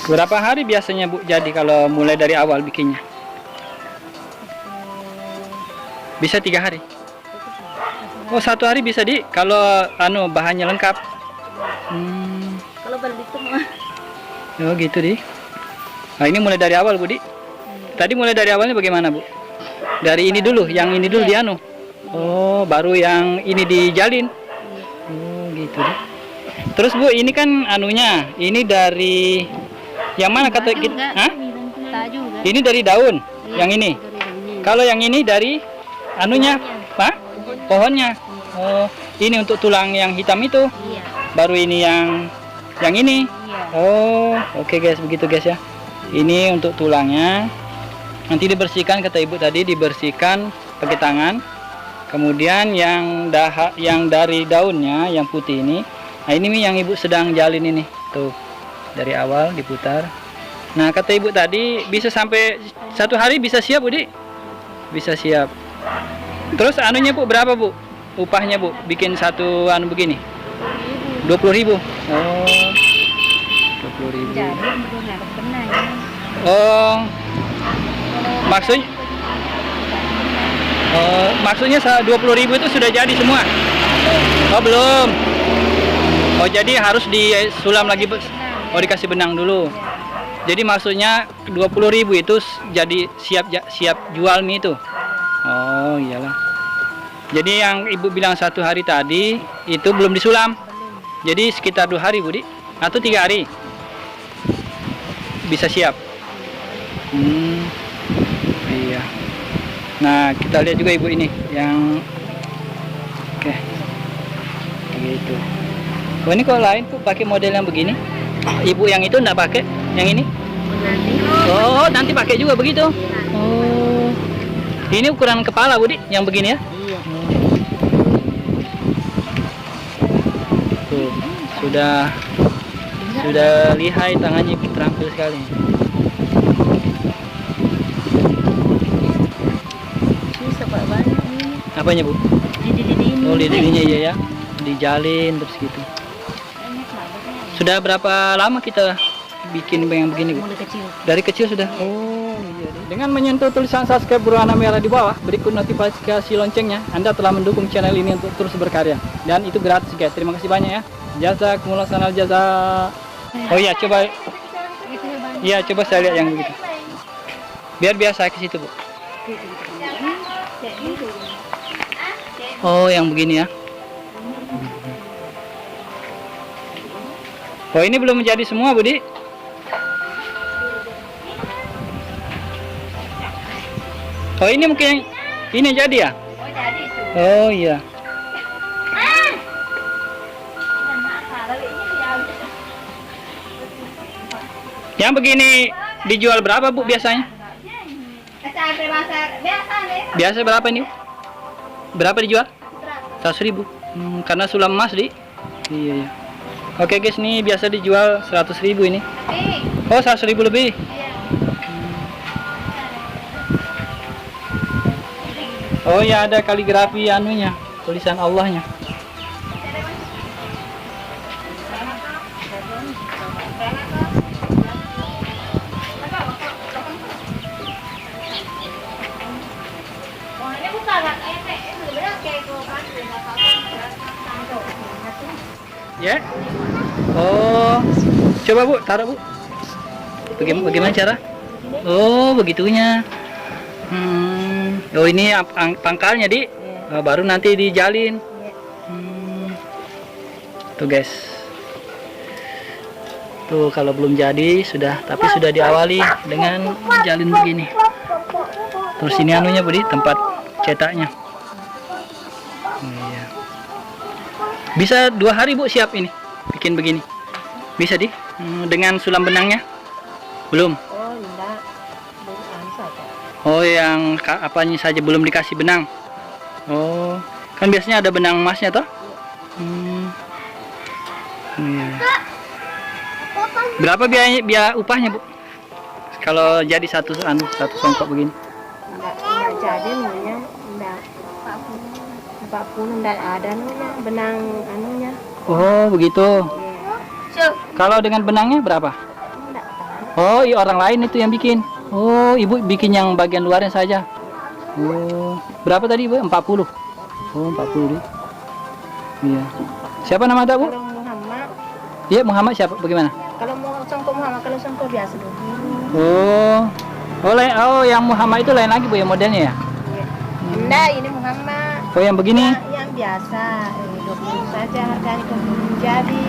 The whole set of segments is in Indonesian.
Berapa hari biasanya Bu jadi kalau mulai dari awal bikinnya? Bisa 3 hari. Oh, 1 hari bisa di kalau bahannya lengkap. Kalau balik itu mah. Oh gitu di. Nah ini mulai dari awal Bu di. Tadi mulai dari awalnya bagaimana Bu? Dari ini dulu, yang ini dulu Oh, baru yang ini dijalin. Oh gitu di. Terus Bu, ini kan ini dari yang mana kata kita? Hah? Ini dari daun, yang ini. Kalau yang ini dari Pak? Pohonnya. Oh, ini untuk tulang yang hitam itu. Baru ini yang ini. Oh, oke guys, begitu guys ya. Ini untuk tulangnya. Nanti dibersihkan kata Ibu tadi, dibersihkan pakai tangan. Kemudian yang dari daunnya yang putih ini. Nah, ini yang Ibu sedang jalin ini. Tuh. Dari awal diputar. Nah, kata Ibu tadi bisa sampai 1 hari bisa siap, Budi? Bisa siap. Terus Bu berapa, Bu? Upahnya, Bu, bikin satu begini? 20.000. Oh. 20.000. Oh. Maksudnya 20.000 itu sudah jadi semua? Oh, belum. Oh, jadi harus disulam lagi. Oh, dikasih benang dulu. Jadi maksudnya 20.000 itu jadi siap jual mie itu. Oh, iyalah. Jadi yang Ibu bilang 1 hari tadi itu belum disulam. Jadi sekitar 2 hari, Budi, atau 3 hari bisa siap. Iya. Nah, kita lihat juga Ibu ini yang oke. Gitu. Oh, ini kok lain kok pakai model yang begini? Ibu yang itu enggak pakai, yang ini? Oh, nanti pakai juga begitu. Oh. Ini ukuran kepala, Budi, yang begini ya? Iya. Tuh, sudah lihai tangannya, terampil sekali. Apanya, Bu? Oh, lidi-lidinya iya ya. Dijalin terus gitu. Sudah berapa lama kita bikin yang begini, Bu? Dari kecil sudah. Oh, iya. Dengan menyentuh tulisan subscribe berwarna merah di bawah, berikut notifikasi loncengnya, Anda telah mendukung channel ini untuk terus berkarya. Dan itu gratis, guys. Terima kasih banyak ya. Jazakumullah sanal jaza. Oh iya, coba. Iya, coba saya lihat yang begitu. Biar biasa ke situ, Bu. Oh, yang begini ya. Oh, ini belum menjadi semua, Budi. Oh, ini mungkin ini jadi ya? Oh, jadi itu. Oh, iya. Yang begini dijual berapa, Bu, biasanya? Biasa berapa ini? Berapa dijual? 100.000. Karena sulam emas di. Iya, iya. Oke guys, ini biasa dijual 100.000 ini. Oh, 100.000 lebih. Oh ya, ada kaligrafi tulisan Allahnya. Ya. Oh, coba Bu, taruh Bu. Bagaimana cara? Oh, begitunya. Oh, ini pangkalnya di. Baru nanti dijalin. Tuh guys. Tuh kalau belum jadi tapi sudah diawali dengan jalin begini. Terus ini Bu di tempat cetaknya. Iya. Bisa 2 hari Bu siap ini bikin begini. Bisa di dengan sulam benangnya? Belum. Oh, enggak. Belum saja. Oh, yang apanya saja belum dikasih benang. Oh, kan biasanya ada benang emasnya toh? Iya. Berapa biaya upahnya, Bu? Kalau jadi satu songkok begini? Enggak jadi namanya. Enggak. 40 enggak ada benang Oh, begitu. Iya. Kalau dengan benangnya berapa? Enggak tahu. Oh, orang lain itu yang bikin. Oh, ibu bikin yang bagian luarnya saja. Oh, berapa tadi ibu? 40. Oh, 40 deh. Iya. Siapa nama tak bu? Kalau Muhammad, Iya, Muhammad siapa? Bagaimana? kalau mau songkok Muhammad, kalau songkok biasa 20. Oh, oh, yang Muhammad itu lain lagi bu ya modelnya ya? Iya. Enggak, ini Muhammad. Oh, yang begini? Yang biasa, 20 saja harganya kalau belum jadi.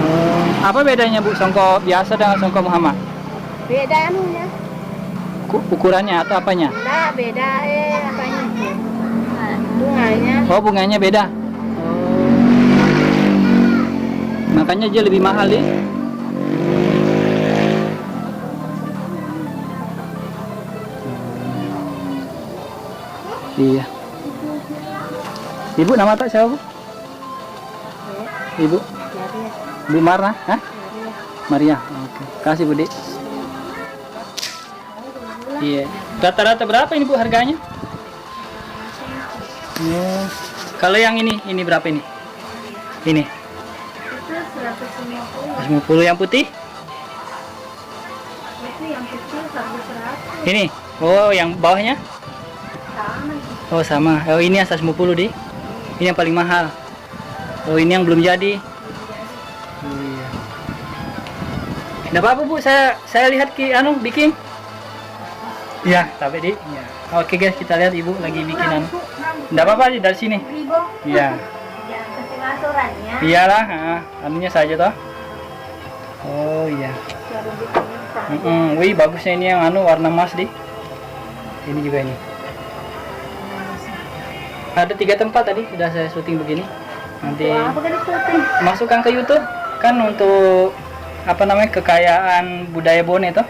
Oh, apa bedanya bu songkok biasa dengan songkok Muhammad? Beda anunya. Ukurannya atau apanya? Enggak, beda apanya itu. Bunganya. Oh, bunganya beda. Oh. Makanya dia lebih mahal deh. Iya. Ibu nama tak siapa bu? Ibu? Maria. Bu Marna? Hah? Maria. Maria. Oke. Kasih bu Dik. Iya. Rata-rata berapa ini bu harganya? Oh. Kalau yang ini berapa ini? Ini. Itu 150. 150 yang putih? Itu yang kecil 100. Ini. Oh, yang bawahnya? Sama. Oh, sama. Oh, ini yang 150 deh. Ini yang paling mahal. Oh, ini yang belum jadi. Oh, iya. Nggak apa-apa bu, saya lihat bikin. Iya, tapi di. Ya. Oke guys, kita lihat ibu lagi bikinan. Nggak apa-apa dari sini. Iya. Yang kecil aturannya. Iyalah, anunya saja toh. Oh iya. Wih, bagusnya ini yang warna emas di. Ini juga ini. Ada 3 tempat tadi sudah saya syuting begini. Nanti masukkan ke YouTube kan untuk kekayaan budaya Bone toh.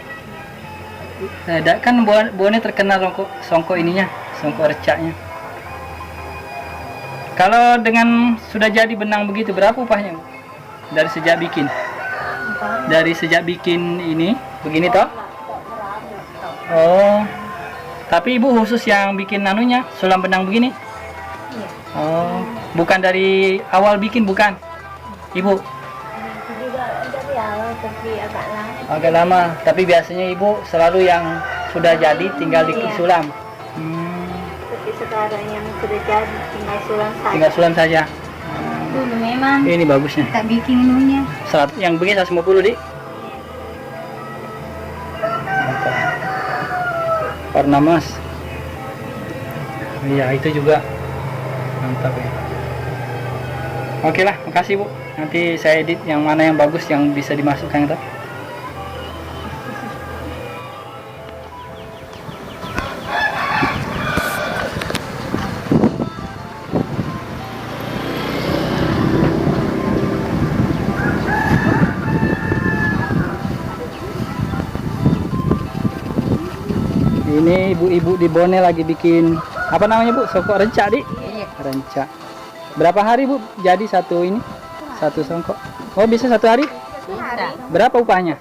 Kan Bone terkenal songkok ininya, songkok recaknya. Kalau dengan sudah jadi benang begitu berapa upahnya? Dari sejak bikin? Dari sejak bikin ini begini toh? Oh. Tapi ibu khusus yang bikin sulam benang begini? Iya. Oh, bukan dari awal bikin bukan? Ibu? Juga dari awal tapi agak lama. Agak lama, tapi biasanya ibu selalu yang sudah jadi tinggal disulam. Tapi sekarang yang sudah jadi tinggal sulam saja. Tinggal sulam saja. Dulu memang Ini bagusnya. tak bikin ininya. Yang begini 150 di. Mantap. Warna emas. Iya, itu juga mantap ya. Oke lah, makasih bu. Nanti saya edit yang mana yang bagus yang bisa dimasukkan itu. Ini ibu-ibu di Bone lagi bikin apa namanya bu? Songkok rencak di? Iya. Rencak. Berapa hari bu jadi satu songkok? Oh bisa 1 hari? Bisa. Berapa upahnya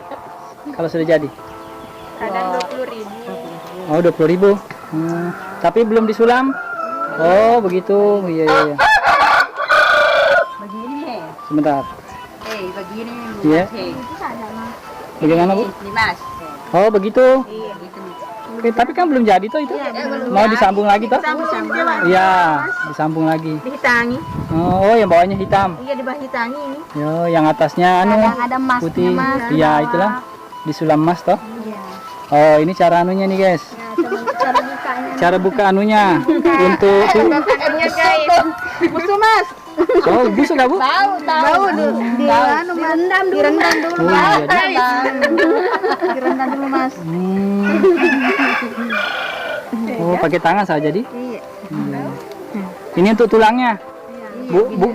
kalau sudah jadi? Kadang 20.000. Oh 20.000. Tapi belum disulam? Oh begitu. Iya iya. Iya. Begini Sebentar. begini. Iya. Bagaimana bu? Dimas. Oh begitu. Iya, gitu. Oke, tapi kan belum jadi toh itu? belum Mau disambung lagi toh? Sambung. Iya, disambung lagi. Dihitangi. Oh, yang bawahnya hitam. Iya, di bawah hitangi ini. Yo, yang atasnya Ada emasnya, putih. Mas. Iya, itulah. Disulam emas toh. Iya. Oh, ini cara anunya nih, guys. Cara bukanya. Cara buka anunya untuk Bukannya guys. Busuk, Mas. Oh, busuk enggak, Bu? Bau dulu. Direndam dulu. Oh, iya, Direndam dulu, Mas. Oh, pakai tangan saja, di. Iya. Ini untuk tulangnya.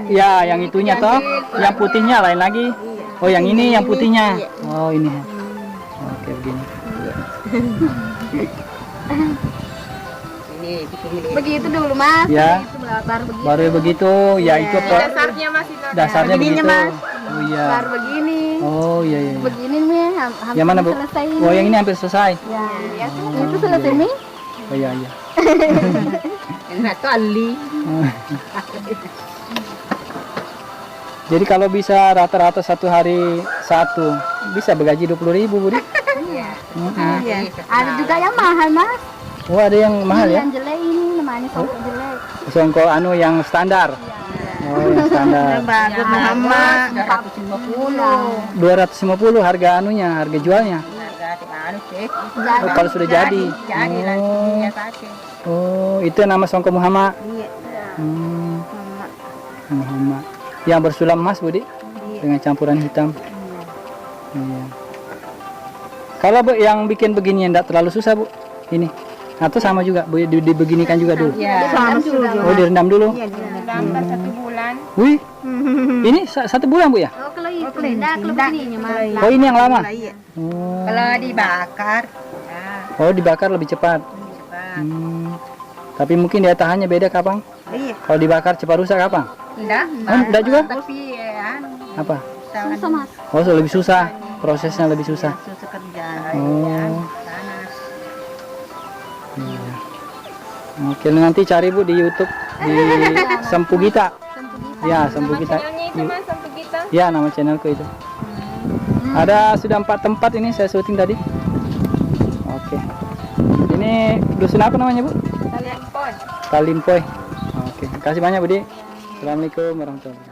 Ya, yang itunya toh. Yang putihnya lain lagi. Oh, yang ini yang putihnya. Oh, ini. Oke, begini. Begitu dulu, Mas. Ya. Baru begitu. Baru begitu. Ya, itu Dasarnya masih dasarnya begitu. Mas. Oh, iya. Baru begini. Oh, iya iya. Begini nih, hampir Yang mana, Bu? selesai. Oh, yang ini hampir selesai. Ya, itu selesai nih. Oh, iya iya. Enak kali. Jadi kalau bisa rata-rata 1 hari 1 bisa bergaji 20.000, Bu. Iya. Iya. Ada juga yang mahal, Mas. Oh, ada yang mahal ya? Yang jelek ini namanya songkok jelek. Songkok anu yang standar. Oh, yang standar. Bagus Muhammad 450. 250 harga anunya, harga jualnya. Oh, kalau sudah jadi. Oh, itu nama songkok Muhammad. Iya. Muhammad. Yang bersulam emas, Budi? Dengan campuran hitam. Iya. Kalau Bu yang bikin begini enggak terlalu susah, Bu? Ini. Atau sama juga, Bu, dibeginikan juga dulu. Iya. Sama juga. Oh, direndam dulu. Iya, direndam 1 bulan. Wih. Ini 1 bulan, Bu ya? Oh, kalau itu tidak kalau begininya Mas. Oh, ini yang lama. Iya. Oh. Kalau dibakar, Oh, dibakar lebih cepat. Tapi mungkin daya tahannya beda, Kapang. iya. Kalau dibakar cepat rusak, Kapang. Tidak. Oh, enggak juga? Tapi Apa? susah Mas. Oh, so lebih susah. Prosesnya lebih susah. Susah kerja. Oh. Panas. Iya. Oke, nanti cari Bu di YouTube di Sempugita. Ya, Sempugita. Ya, nama channelku itu. Ada sudah 4 tempat ini saya syuting tadi. Oke. Ini dusun apa namanya, Bu? Kalimpoy. Oke, kasih banyak, Budi. Assalamualaikum warahmatullahi wabarakatuh.